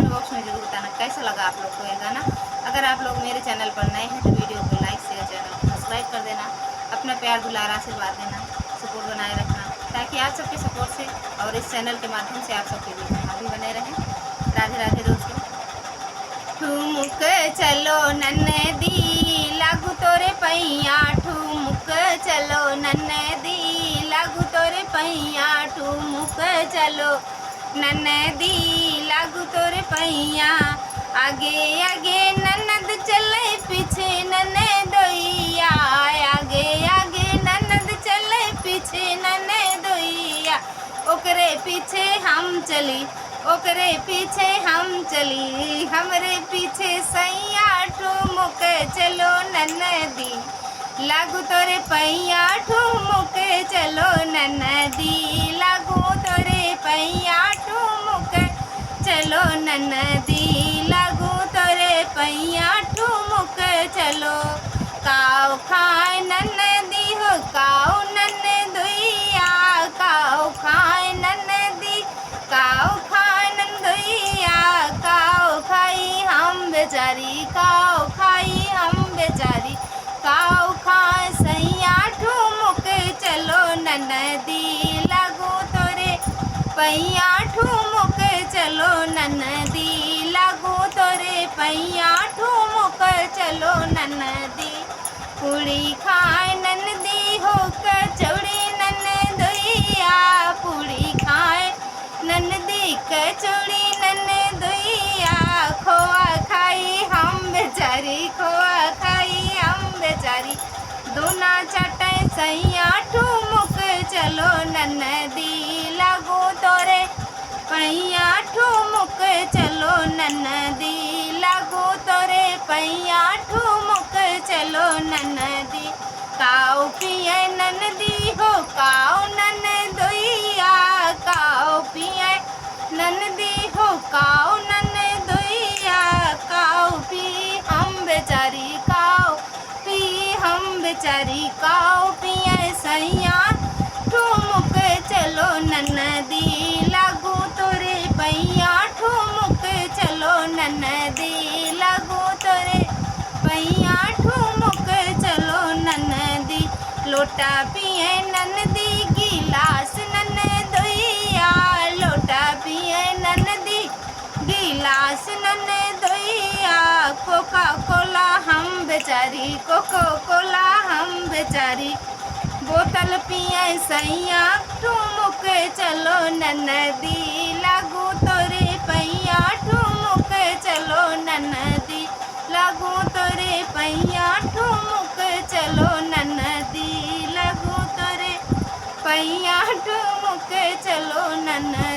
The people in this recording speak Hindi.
कमेंट बॉक्स में जरूर बताना कैसा लगा आप लोग को ये गाना। अगर आप लोग मेरे चैनल पर नए हैं तो वीडियो को लाइक शेयर, चैनल को सब्सक्राइब कर देना। अपना प्यार दुलार आशीर्वाद देना, सपोर्ट बनाए रखना, ताकि आप सबके सपोर्ट से और इस चैनल के माध्यम से आप सबके बीच में हम भी बने रहें। राधे राधे दोस्तों। ठुमुक चलो नन्नदी लागू तोरे पैया, ठुमुक चलो नन्नदी लागू तोरे पैया, ठुमुक चलो नन्नदी लागू तोरे पैया। आगे आगे ननद चले पीछे ननदोइया, आगे आगे ननद चले पीछे ननदोइया। ओकरे पीछे हम चली, ओकरे पीछे हम चली, हमरे पीछे सैया ठुमुक चलो नन्नदी लागू तोरे पैया, ठुमुक चलो नन्नदी लागू तोरे पैया, ठुमुक चलो नन्नदी लागू तोरे पैया, ठुमुक चलो। काऊ खाए नन्नदी हो काऊ नन्नदोइया, काऊ खाए नन्नदी काऊ खाए नन्नदोइया, काऊ खाई हम बेचारी, काऊ खाई हम बेचारी। काऊ खाए सैया ठुमुक चलो नन्नदी लागू तोरे पैया, ठुमुक चलो नन्नदी लागू तोरे पैया, ठुमुक चलो नन्नदी। पूड़ी खाए नन्नदी हो कचौड़ी नन्नदोइया, पूड़ी खाए नन्नदी कचौड़ी नन्नदोइया। खोआ खाई हम बेचारी, खोआ खाई हम बेचारी। दोना चटे सैया ठुमुक चलो नन्नदी लागू तोरे पैया, ठुमुक चलो नन्नदी लागू तोरे पैया, ठुमुक चलो नन्नदी। काऊ पिए नन्नदी हो काऊ नन्नदोइया, काऊ पिए नन्नदी हो काऊ नन्नदोइया। काऊ पी हम बेचारी, काऊ पी हम बेचारी। काऊ पिए सैया ठुमुक चलो नन्नदी लागू तोरे पैया, ठुमुक चलो नन्नदी लागू तोरे पैया, ठुमुक चलो नन्नदी। लोटा पिए नन्नदी गिलास नन्नदोइया, लोटा पिए नन्नदी गिलास नन्नदोइया। कोका कोला हम बेचारी, कोको कोला हम बेचारी। बोतल पिए सैया ठुमुक चलो नन्नदी लागू तोरे पैया, ठुमुक चलो नन्नदी लागू तोरे पैया, ठुमुक चलो नन्नदी लागू तोरे पैया, ठुमुक चलो नन्नदी।